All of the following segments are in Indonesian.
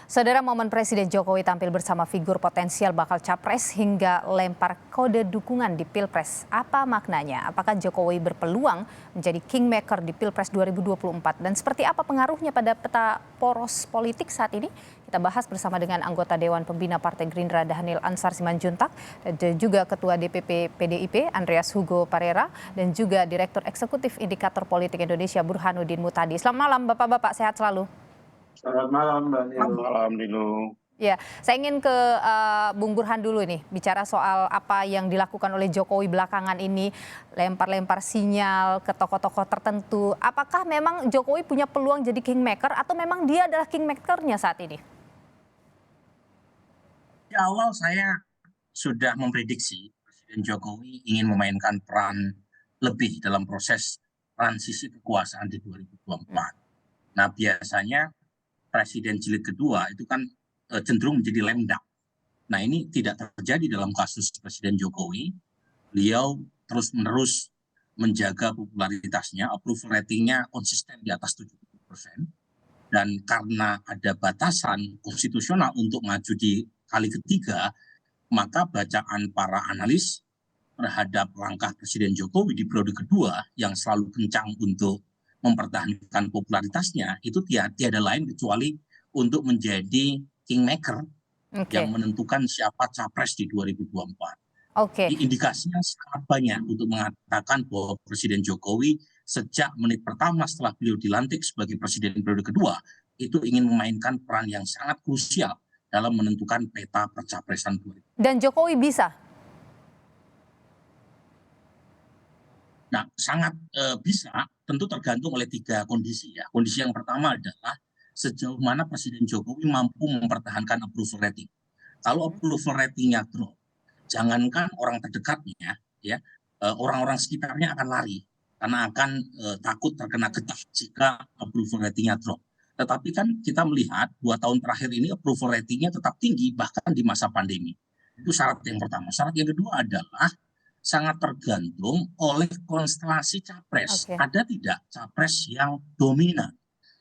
Saudara, momen Presiden Jokowi tampil bersama figur potensial bakal capres hingga lempar kode dukungan di Pilpres. Apa maknanya? Apakah Jokowi berpeluang menjadi kingmaker di Pilpres 2024? Dan seperti apa pengaruhnya pada peta poros politik saat ini? Kita bahas bersama dengan anggota Dewan Pembina Partai Gerindra Dhanil Ansar Simanjuntak, dan juga Ketua DPP PDIP Andreas Hugo Parera, dan juga Direktur Eksekutif Indikator Politik Indonesia Burhanuddin Muhtadi. Selamat malam Bapak-Bapak, sehat selalu. Selamat malam, Mbak Nilo. Selamat malam, Nilo. Ya, saya ingin ke Bung Burhan dulu nih, bicara soal apa yang dilakukan oleh Jokowi belakangan ini, lempar-lempar sinyal ke tokoh-tokoh tertentu. Apakah memang Jokowi punya peluang jadi kingmaker atau memang dia adalah kingmakernya saat ini? Di awal saya sudah memprediksi Presiden Jokowi ingin memainkan peran lebih dalam proses transisi kekuasaan di 2024. Nah, biasanya Presiden jilid kedua itu kan cenderung menjadi lemdak. Nah, ini tidak terjadi dalam kasus Presiden Jokowi. Beliau terus-menerus menjaga popularitasnya, approval ratingnya konsisten di atas 70%. Dan karena ada batasan konstitusional untuk maju di kali ketiga, maka bacaan para analis terhadap langkah Presiden Jokowi di periode kedua yang selalu kencang untuk mempertahankan popularitasnya itu tiada lain kecuali untuk menjadi kingmaker yang menentukan siapa capres di 2024. Indikasinya sangat banyak untuk mengatakan bahwa Presiden Jokowi sejak menit pertama setelah beliau dilantik sebagai presiden periode kedua itu ingin memainkan peran yang sangat krusial dalam menentukan peta pencapresan 2024. Dan Jokowi bisa? Nah, sangat bisa, tentu tergantung oleh tiga kondisi ya. Kondisi yang pertama adalah sejauh mana Presiden Jokowi mampu mempertahankan approval rating. Kalau approval ratingnya drop, jangankan orang terdekatnya, ya, orang-orang sekitarnya akan lari karena akan takut terkena getah jika approval ratingnya drop. Tetapi kan kita melihat 2 tahun terakhir ini approval ratingnya tetap tinggi bahkan di masa pandemi. Itu syarat yang pertama. Syarat yang kedua adalah sangat tergantung oleh konstelasi capres. Ada tidak capres yang dominan?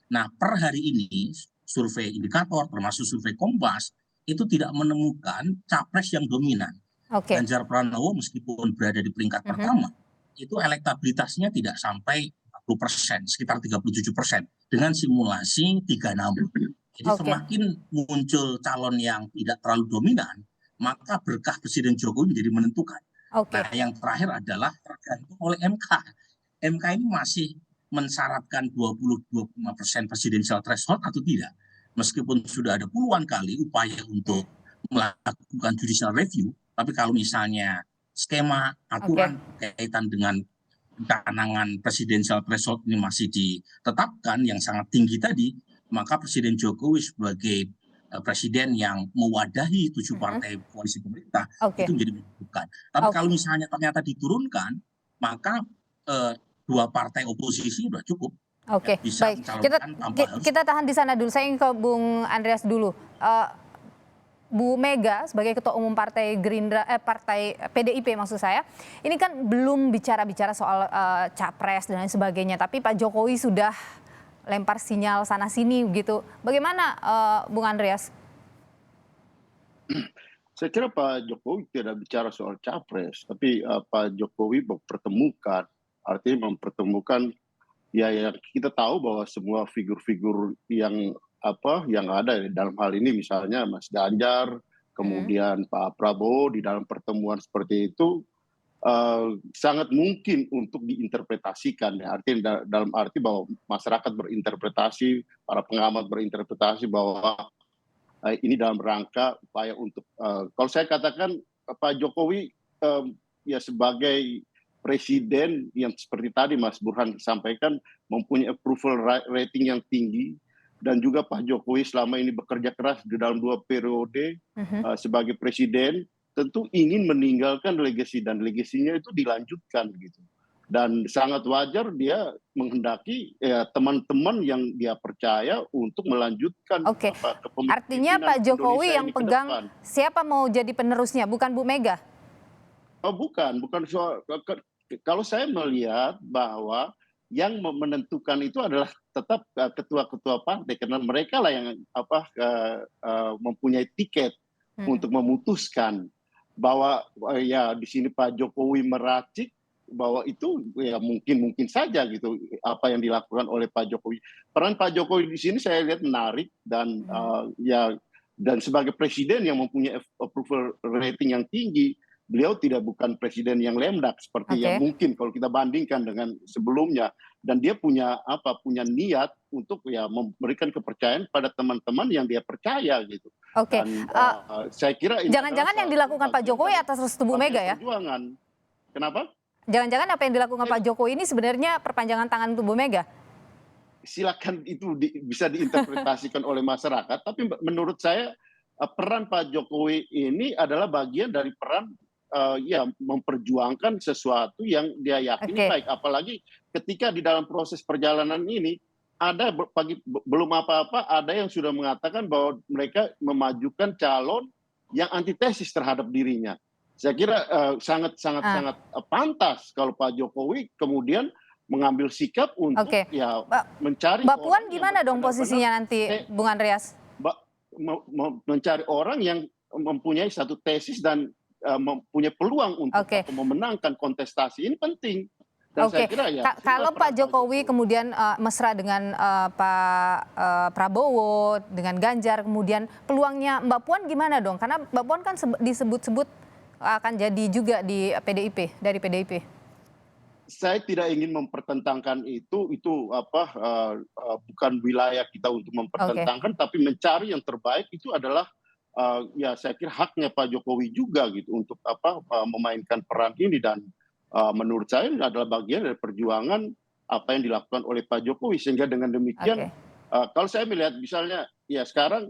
Nah, per hari ini survei indikator termasuk survei Kompas itu tidak menemukan capres yang dominan. Ganjar Pranowo meskipun berada di peringkat pertama, itu elektabilitasnya tidak sampai 40%, sekitar 37% dengan simulasi 36. Jadi semakin muncul calon yang tidak terlalu dominan, maka berkah Presiden Jokowi menjadi menentukan. Nah, yang terakhir adalah tergantung oleh MK. MK ini masih mensyaratkan 20-25% presidential threshold atau tidak. Meskipun sudah ada puluhan kali upaya untuk melakukan judicial review, tapi kalau misalnya skema aturan kaitan dengan penanganan presidential threshold ini masih ditetapkan yang sangat tinggi tadi, maka Presiden Jokowi sebagai presiden yang mewadahi 7 partai koalisi pemerintah itu menjadi menentukan. Tapi kalau misalnya ternyata diturunkan, maka 2 partai oposisi sudah cukup. Baik. Kita tahan di sana dulu. Saya ingin ke Bung Andreas dulu. Bu Mega sebagai Ketua Umum Partai Gerindra, Partai PDIP maksud saya, ini kan belum bicara soal capres dan lain sebagainya, tapi Pak Jokowi sudah lempar sinyal sana sini begitu. Bagaimana Bung Andreas? Saya kira Pak Jokowi tidak bicara soal capres, tapi Pak Jokowi mempertemukan, artinya mempertemukan ya yang kita tahu bahwa semua figur-figur yang ada dalam hal ini misalnya Mas Ganjar, kemudian Pak Prabowo di dalam pertemuan seperti itu sangat mungkin untuk diinterpretasikan ya, artinya dalam arti bahwa masyarakat berinterpretasi, para pengamat berinterpretasi bahwa ini dalam rangka upaya untuk kalau saya katakan Pak Jokowi ya sebagai presiden yang seperti tadi Mas Burhan sampaikan mempunyai approval rating yang tinggi, dan juga Pak Jokowi selama ini bekerja keras di dalam 2 periode sebagai presiden, tentu ingin meninggalkan legasi dan legasinya itu dilanjutkan gitu. Dan sangat wajar dia menghendaki teman-teman yang dia percaya untuk melanjutkan kepemimpinan. Artinya Pak Jokowi yang pegang siapa mau jadi penerusnya, bukan Bu Mega? Oh bukan soal, kalau saya melihat bahwa yang menentukan itu adalah tetap ketua-ketua partai karena mereka lah yang mempunyai tiket untuk memutuskan bahwa ya di sini Pak Jokowi meracik bahwa itu ya mungkin saja gitu apa yang dilakukan oleh Pak Jokowi. Peran Pak Jokowi di sini saya lihat menarik dan dan sebagai presiden yang mempunyai approval rating yang tinggi, beliau bukan presiden yang lemdak seperti yang mungkin kalau kita bandingkan dengan sebelumnya, dan dia punya niat untuk ya memberikan kepercayaan pada teman-teman yang dia percaya gitu. Oke. Dan saya kira Jangan-jangan yang dilakukan Pak Jokowi atas restu Bu Mega ya? Perjuangan. Kenapa? Jangan-jangan apa yang dilakukan Pak Jokowi ini sebenarnya perpanjangan tangan untuk Bu Mega? Silakan itu bisa diinterpretasikan oleh masyarakat, tapi menurut saya peran Pak Jokowi ini adalah bagian dari peran ya memperjuangkan sesuatu yang dia yakini baik, apalagi ketika di dalam proses perjalanan ini ada belum apa-apa ada yang sudah mengatakan bahwa mereka memajukan calon yang antitesis terhadap dirinya. Saya kira sangat pantas kalau Pak Jokowi kemudian mengambil sikap untuk ya mencari. Mbak Puan gimana dong posisinya nanti, Bung Andreas? Mencari orang yang mempunyai satu tesis dan mempunyai peluang untuk memenangkan kontestasi ini penting. Dan saya kira ya. Kalau Pak Jokowi kemudian mesra dengan Pak Prabowo, dengan Ganjar, kemudian peluangnya Mbak Puan gimana dong? Karena Mbak Puan kan disebut-sebut akan jadi juga di PDIP, dari PDIP. Saya tidak ingin mempertentangkan itu bukan wilayah kita untuk mempertentangkan, tapi mencari yang terbaik itu adalah ya saya kira haknya Pak Jokowi juga gitu untuk memainkan peran ini, dan menurut saya ini adalah bagian dari perjuangan apa yang dilakukan oleh Pak Jokowi, sehingga dengan demikian kalau saya melihat misalnya ya sekarang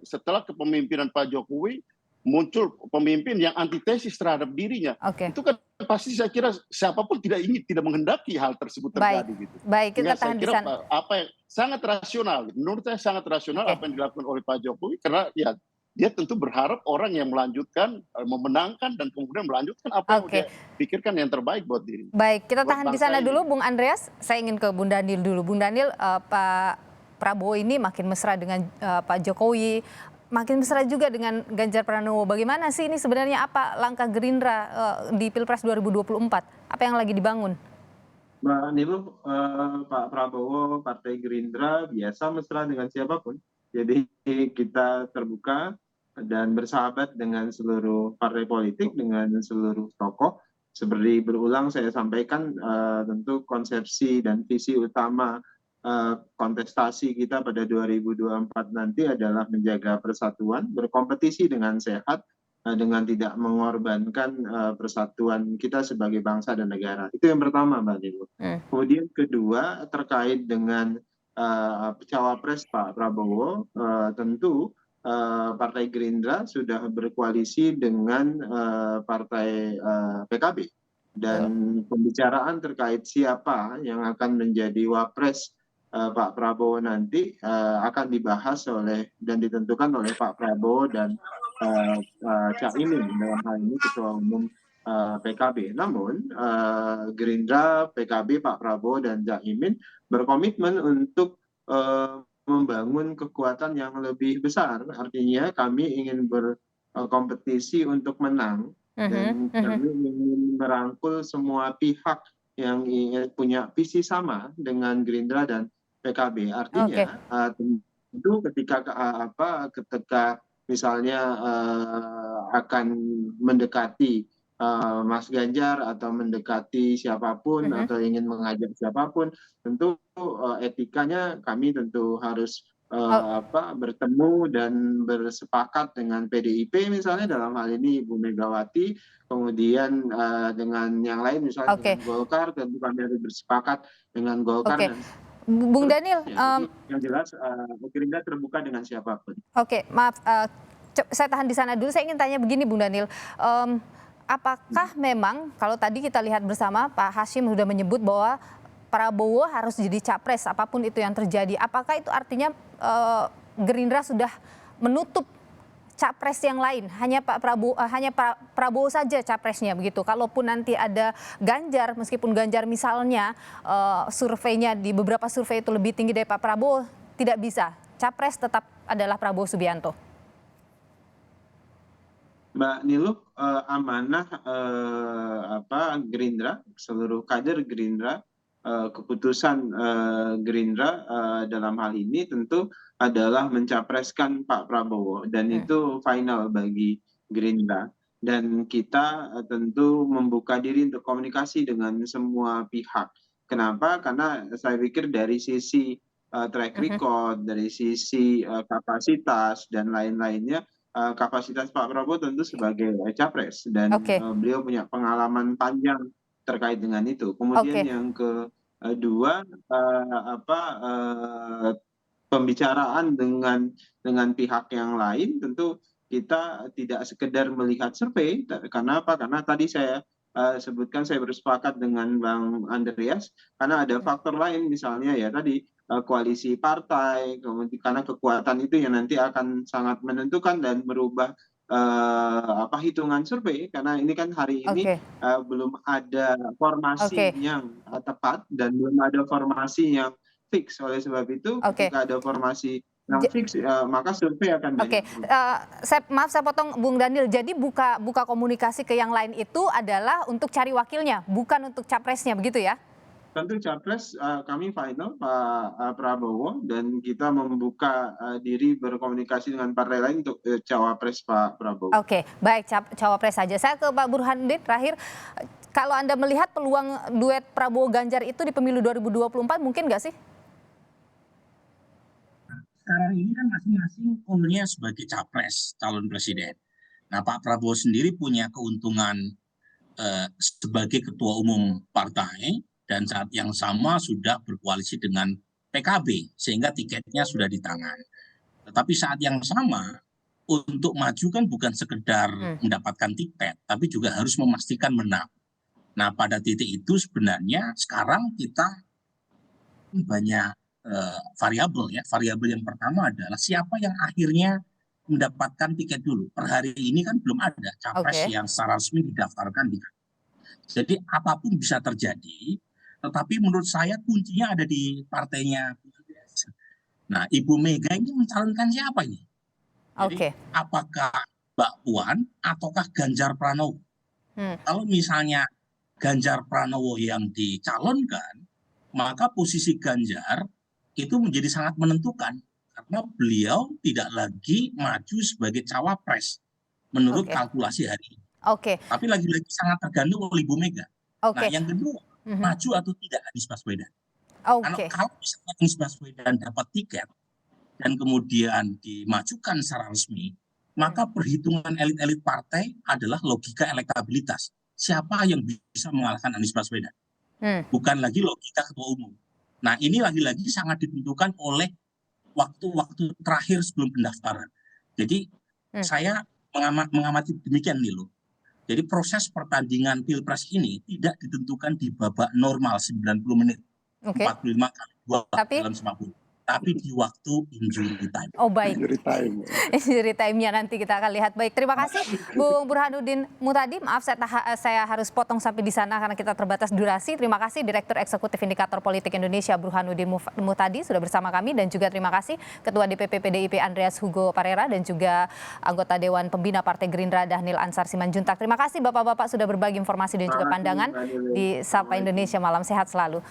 setelah kepemimpinan Pak Jokowi muncul pemimpin yang antitesis terhadap dirinya, itu kan pasti saya kira siapapun tidak menghendaki hal tersebut terjadi. Baik, kita tahan di sana. Apa yang sangat rasional, menurut saya sangat rasional apa yang dilakukan oleh Pak Jokowi, karena ya dia tentu berharap orang yang melanjutkan, memenangkan dan kemudian melanjutkan apa yang dia pikirkan yang terbaik buat diri. Baik, kita tahan di sana dulu, Bung Andreas. Saya ingin ke Bung Daniel dulu. Bung Daniel, Pak Prabowo ini makin mesra dengan Pak Jokowi, makin mesra juga dengan Ganjar Pranowo. Bagaimana sih ini sebenarnya, apa langkah Gerindra di Pilpres 2024? Apa yang lagi dibangun? Mbak Nilu, Pak Prabowo, Partai Gerindra biasa mesra dengan siapapun. Jadi kita terbuka dan bersahabat dengan seluruh partai politik, dengan seluruh tokoh. Seperti berulang saya sampaikan, tentu konsepsi dan visi utama kontestasi kita pada 2024 nanti adalah menjaga persatuan, berkompetisi dengan sehat, dengan tidak mengorbankan persatuan kita sebagai bangsa dan negara. Itu yang pertama, Mbak Nilu. Kemudian kedua, terkait dengan cawapres Pak Prabowo, tentu Partai Gerindra sudah berkoalisi dengan Partai PKB. Dan pembicaraan terkait siapa yang akan menjadi wapres Pak Prabowo nanti akan dibahas dan ditentukan oleh Pak Prabowo dan Cak Imin, dalam hal ini Ketua Umum PKB. Namun Gerindra, PKB, Pak Prabowo dan Cak Imin berkomitmen untuk membangun kekuatan yang lebih besar. Artinya kami ingin berkompetisi untuk menang, dan kami ingin merangkul semua pihak yang punya visi sama dengan Gerindra dan PKB. Artinya tentu ketika misalnya akan mendekati Mas Ganjar atau mendekati siapapun atau ingin mengajak siapapun, tentu etikanya kami tentu harus bertemu dan bersepakat dengan PDIP misalnya, dalam hal ini Ibu Megawati, kemudian dengan yang lain misalnya dengan Golkar, tentu kami harus bersepakat dengan Golkar. Bung Daniel, yang jelas Gerindra terbuka dengan siapapun. Maaf, saya tahan di sana dulu. Saya ingin tanya begini, Bung Daniel, apakah memang kalau tadi kita lihat bersama Pak Hashim sudah menyebut bahwa Prabowo harus jadi capres apapun itu yang terjadi, apakah itu artinya Gerindra sudah menutup capres yang lain, hanya Pak Prabowo saja capresnya begitu. Kalaupun nanti ada Ganjar, meskipun Ganjar misalnya surveinya di beberapa survei itu lebih tinggi dari Pak Prabowo, tidak bisa. Capres tetap adalah Prabowo Subianto. Mbak Niluh, amanah Gerindra, seluruh kader Gerindra, keputusan Gerindra dalam hal ini tentu adalah mencapreskan Pak Prabowo, dan itu final bagi Gerindra. Dan kita tentu membuka diri untuk komunikasi dengan semua pihak. Kenapa? Karena saya pikir dari sisi track record, dari sisi kapasitas dan lain-lainnya, kapasitas Pak Prabowo tentu sebagai capres, dan beliau punya pengalaman panjang terkait dengan itu. Kemudian yang kedua, pembicaraan dengan pihak yang lain, tentu kita tidak sekedar melihat survei. Karena apa? Karena tadi saya sebutkan, saya bersepakat dengan Bang Andreas, karena ada faktor lain, misalnya ya tadi koalisi partai, kemudian karena kekuatan itu yang nanti akan sangat menentukan dan merubah hitungan survei, karena ini kan hari ini belum ada formasi yang tepat dan belum ada formasi yang fix. Oleh sebab itu, ketika ada formasi yang fix, maka survei akan banyak. Maaf saya potong Bung Daniel. Jadi buka komunikasi ke yang lain itu adalah untuk cari wakilnya, bukan untuk capresnya, begitu ya? Tentu capres kami final Pak Prabowo, dan kita membuka diri berkomunikasi dengan partai lain untuk cawapres Pak Prabowo. Oke, baik, cawapres saja. Saya ke Pak Burhanuddin terakhir. Kalau Anda melihat peluang duet Prabowo-Ganjar itu di pemilu 2024 mungkin nggak sih? Sekarang ini kan masing-masing umurnya sebagai capres calon presiden. Nah, Pak Prabowo sendiri punya keuntungan sebagai ketua umum partai, dan saat yang sama sudah berkoalisi dengan PKB, sehingga tiketnya sudah di tangan. Tetapi saat yang sama, untuk maju kan bukan sekedar mendapatkan tiket, tapi juga harus memastikan menang. Nah, pada titik itu sebenarnya sekarang kita banyak variabel ya. Variabel yang pertama adalah siapa yang akhirnya mendapatkan tiket dulu. Per hari ini kan belum ada capres yang secara resmi didaftarkan di. Jadi apapun bisa terjadi. Tetapi menurut saya kuncinya ada di partainya. Nah, Ibu Mega ini mencalonkan siapa ini? Jadi, apakah Mbak Puan ataukah Ganjar Pranowo? Kalau misalnya Ganjar Pranowo yang dicalonkan, maka posisi Ganjar itu menjadi sangat menentukan, karena beliau tidak lagi maju sebagai cawapres menurut kalkulasi hari ini. Tapi lagi-lagi sangat tergantung oleh Ibu Mega. Nah, yang kedua, maju atau tidak Anies Baswedan. Kalau misalnya Anies Baswedan dapat tiket dan kemudian dimajukan secara resmi, maka perhitungan elit-elit partai adalah logika elektabilitas. Siapa yang bisa mengalahkan Anies Baswedan? Bukan lagi logika ketua umum. Nah, ini lagi-lagi sangat ditentukan oleh waktu-waktu terakhir sebelum pendaftaran. Jadi saya mengamati demikian nih loh. Jadi proses pertandingan Pilpres ini tidak ditentukan di babak normal 90 menit, 45 kali 2 dalam 50. Tapi di waktu injury time. Oh baik, injury time-nya nanti kita akan lihat. Baik, terima kasih Bung Burhanuddin Muhtadi. Maaf saya harus potong sampai di sana karena kita terbatas durasi. Terima kasih Direktur Eksekutif Indikator Politik Indonesia Burhanuddin Muhtadi sudah bersama kami, dan juga terima kasih Ketua DPP PDIP Andreas Hugo Parera dan juga anggota Dewan Pembina Partai Gerindra Dhanil Ansar Simanjuntak. Terima kasih Bapak-bapak sudah berbagi informasi dan juga pandangan di Sapa Indonesia Malam. Sehat selalu.